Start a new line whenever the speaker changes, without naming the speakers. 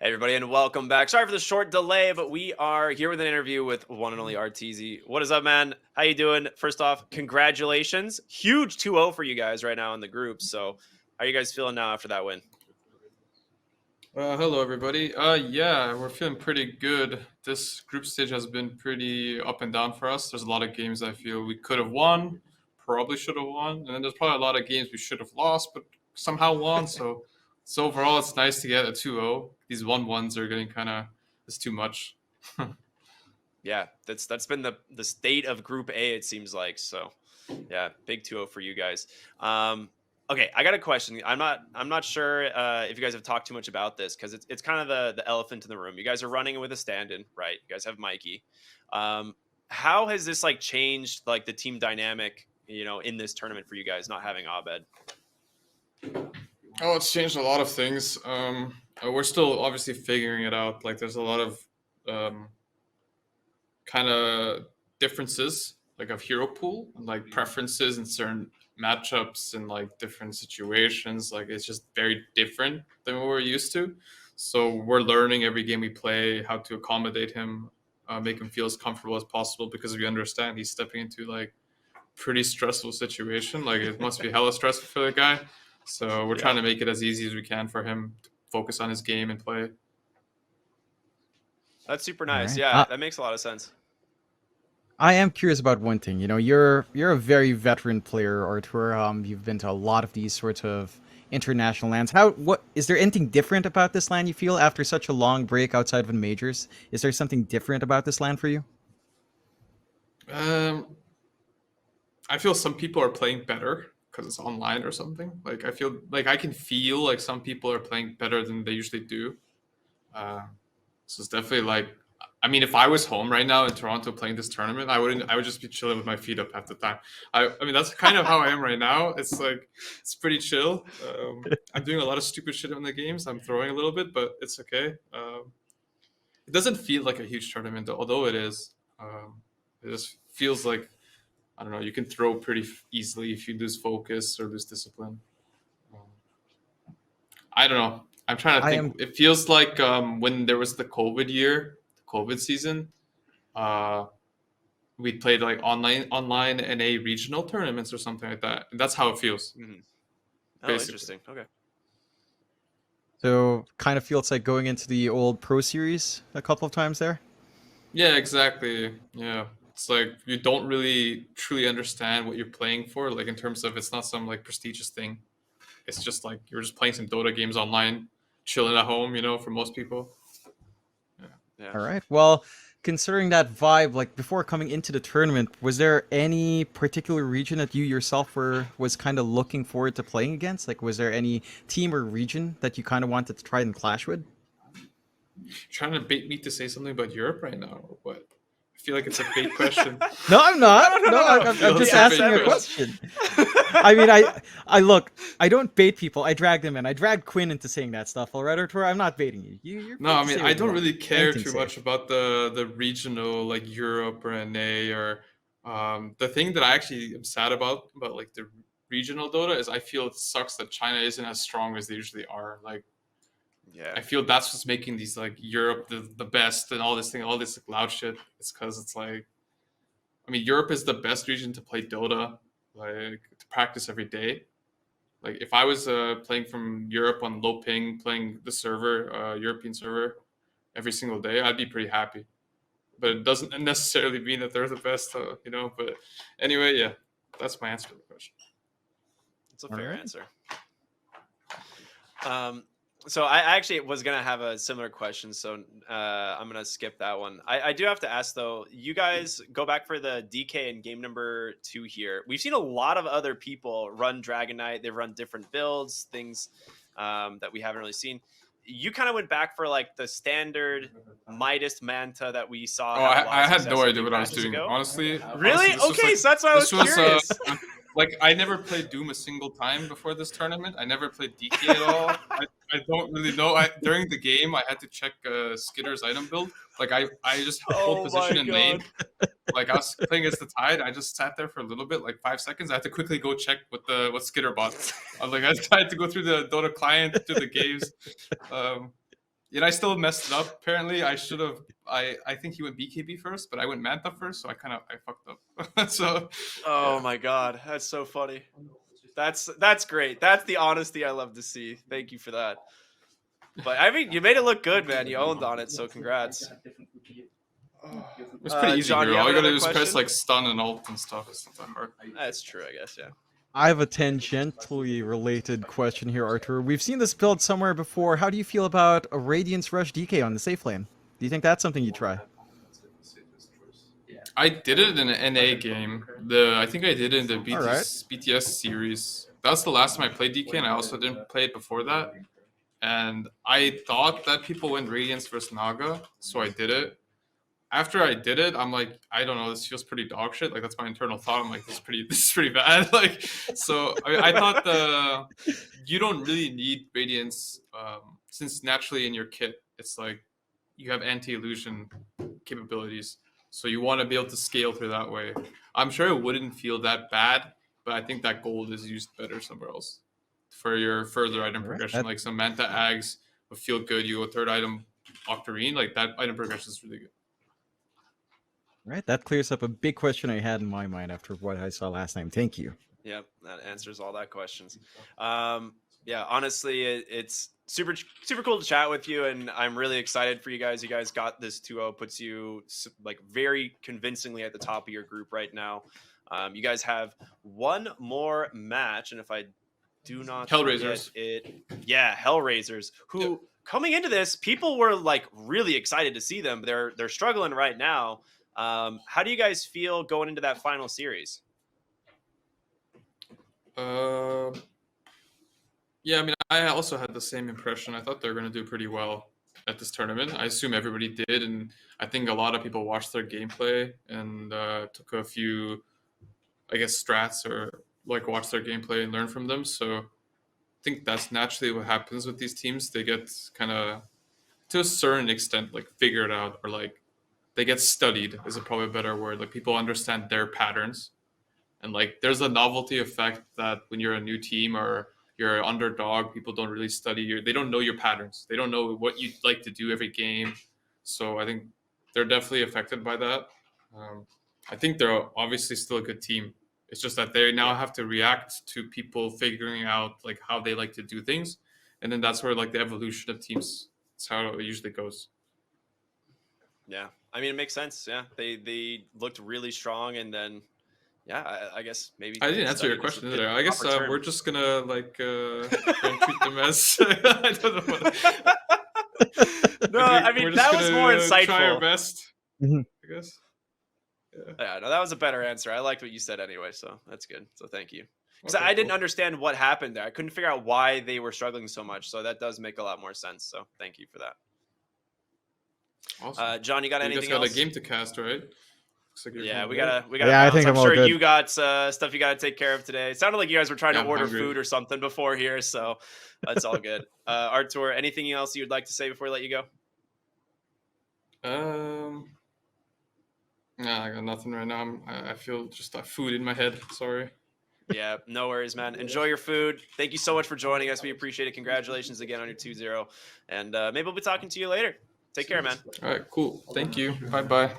Hey everybody, and welcome back. Sorry for the short delay, but we are here with an interview with one and only Arteezy. What is up, man? How you doing? First off, congratulations. Huge 2-0 for you guys right now in the group. So how are you guys feeling now after that win?
Hello, everybody. Yeah, we're feeling pretty good. This group stage has been pretty up and down for us. There's a lot of games I feel we could have won, probably should have won, and then there's probably a lot of games we should have lost, but somehow won. So overall, it's nice to get a 2-0. These 1-1s are getting it's too much.
Yeah, that's been the state of Group A, it seems like. So yeah, big 2-0 for you guys. Okay, I got a question. I'm not sure if you guys have talked too much about this because it's kind of the elephant in the room. You guys are running with a stand-in, right? You guys have Mikey. How has this like changed like the team dynamic, in this tournament for you guys not having Abed?
Oh, it's changed a lot of things. We're still obviously figuring it out. Like, there's a lot of kind of differences like of hero pool and like preferences in certain matchups and like different situations. Like, it's just very different than what we're used to. So we're learning every game we play how to accommodate him, make him feel as comfortable as possible, because we understand he's stepping into like pretty stressful situation. Like, it must be hella stressful for the guy. So we're trying to make it as easy as we can for him to focus on his game and play.
That's super
All
nice.
right.
Yeah, that makes a lot of sense.
I am curious about one thing. You're a very veteran player, Artur. You've been to a lot of these sorts of international lands. What is there anything different about this land you feel after such a long break outside of the majors? Is there something different about this land for you?
Um, I feel some people are playing better because it's online or something. Like, I feel like I can feel like some people are playing better than they usually do. Uh, so it's definitely like, I mean, if I was home right now in Toronto playing this tournament, I wouldn't. I would just be chilling with my feet up half the time. I mean, that's kind of how I am right now. It's like it's pretty chill. I'm doing a lot of stupid shit in the games. I'm throwing a little bit, but it's okay. It doesn't feel like a huge tournament, although it is. It just feels like, I don't know, you can throw pretty easily if you lose focus or lose discipline. Um, I don't know. I'm trying to
I
think.
am
It feels like when there was the COVID year, the COVID season, uh, we played like online NA regional tournaments or something like that. And that's how it feels,
Hmm. Oh,
basically.
interesting. Okay.
so kind of feels like going into the old Pro Series a couple of times there.
Yeah, exactly. Yeah. It's like you don't really truly understand what you're playing for, like in terms of it's not some like prestigious thing. It's just like you're just playing some Dota games online, chilling at home, for most people. Yeah.
Yeah.
All right. Well, considering that vibe, like before coming into the tournament, was there any particular region that you yourself was kind of looking forward to playing against? Like, was there any team or region that you kind of wanted to try and clash with?
Trying to bait me to say something about Europe right now, or what? I feel like it's a bait question.
No, I'm not.
No, no,
No,
no, no,
I'm,
no.
I'm
Feel
I'm
it's
just
a
asking
bait
a
question.
question. I mean, I look. I don't bait people. I drag them in. I dragged Quinn into saying that stuff. All right, Artur, I'm not baiting you. You're
No,
free
I
to
mean,
say
I
what you
don't
want.
really care
Anything
too much
safe.
about the regional, like Europe or NA, or the thing that I actually am sad about like the regional Dota is I feel it sucks that China isn't as strong as they usually are. Like,
Yeah.
I feel that's what's making these like Europe the best and all this thing, all this like, loud shit. It's because it's like, I mean, Europe is the best region to play Dota, like to practice every day. Like, if I was playing from Europe on low ping, playing the server, European server, every single day, I'd be pretty happy. But it doesn't necessarily mean that they're the best, But anyway, yeah, that's my answer to the question.
It's a
All
fair
right.
answer. Um, so I actually was gonna have a similar question, so I'm gonna skip that one. I do have to ask though. You guys go back for the DK in game number 2 here. We've seen a lot of other people run Dragon Knight. They've run different builds, things that we haven't really seen. You kind of went back for like the standard Midas Manta that we saw
Oh,
have a lot of
I had
success
no
a
idea
few
what I was
matches
doing.
ago.
Honestly,
Really? Okay, so that's why I was
this was
curious.
like I never played Doom a single time before this tournament. I never played DK at all. I don't really know. During the game, I had to check Skitter's item build. Like, I just hold
Oh
position
my
in
god.
lane. Like, I was playing against the Tide. I just sat there for a little bit, like 5 seconds. I had to quickly go check what Skitter bought. I was like, I tried to go through the Dota client, through the games. Um, I still messed it up. Apparently, I should have. I think he went BKB first, but I went Manta first, so I fucked up. So,
Oh
yeah.
my god, that's so funny. That's great. That's the honesty I love to see. Thank you for that. But I mean, you made it look good, man. You owned on it, so congrats.
It's pretty easy
John,
here.
you have
All you gotta
another
do is press
question?
like stun and ult and stuff. It's not that hard.
That's true, I guess. Yeah.
I have a tangentially related question here, Artur. We've seen this build somewhere before. How do you feel about a Radiance Rush DK on the safe lane? Do you think that's something you try?
I did it in an NA game. I think I did it in the BTS series. That's the last time I played DK, and I also didn't play it before that. And I thought that people went Radiance versus Naga, so I did it. After I did it, I'm like, I don't know, this feels pretty dog shit. Like that's my internal thought. I'm like, this is pretty bad. Like, so I thought you don't really need Radiance, since naturally in your kit, it's like you have anti-illusion capabilities. So you want to be able to scale through that way. I'm sure it wouldn't feel that bad, but I think that gold is used better somewhere else for your further item progression. Like some Manta Ags would feel good. You go third item Octarine, like that item progression is really good.
Right, that clears up a big question I had in my mind after what I saw last time. Thank you.
Yep, that answers all that questions. Yeah, honestly, it's super cool to chat with you, and I'm really excited for you guys. You guys got this 2-0, puts you like very convincingly at the top of your group right now. You guys have one more match, and if I do not
Hellraisers,
Hellraisers, who coming into this, people were like really excited to see them. They're struggling right now. How do you guys feel going into that final series?
Yeah, I mean, I also had the same impression. I thought they were going to do pretty well at this tournament. I assume everybody did, and I think a lot of people watched their gameplay and took a few, I guess, strats or like watched their gameplay and learned from them. So I think that's naturally what happens with these teams. They get kind of, to a certain extent, like figured out, or like they get studied is probably a better word. Like people understand their patterns, and like there's a novelty effect that when you're a new team or you're an underdog, people don't really study they don't know your patterns. They don't know what you like to do every game. So I think they're definitely affected by that. I think they're obviously still a good team. It's just that they now have to react to people figuring out like how they like to do things. And then that's where like the evolution of teams, that's how it usually goes.
Yeah. I mean, it makes sense. Yeah. They looked really strong, and then I guess maybe
I didn't answer your question either. I guess we're just gonna like treat them as I don't know.
No, I mean that was more insightful.
Try our best, I guess.
Yeah, no, that was a better answer. I liked what you said anyway, so that's good. So thank you. Because I didn't understand what happened there. I couldn't figure out why they were struggling so much. So that does make a lot more sense. So thank you for that.
Awesome.
John, you got anything else?
You guys got a game to cast, right?
Like we gotta.
Yeah, I think I'm
sure
good.
You got stuff you gotta take care of today. It sounded like you guys were trying to order
hungry.
food or something before here, so that's all good. Artur, anything else you'd like to say before we let you
go? No, I got nothing right now. I feel just that food in my head. Sorry.
Yeah, no worries, man. Enjoy your food. Thank you so much for joining us. We appreciate it. Congratulations again on your 2-0. And maybe we'll be talking to you later. Take care, man.
All right, cool. Thank you. Bye-bye.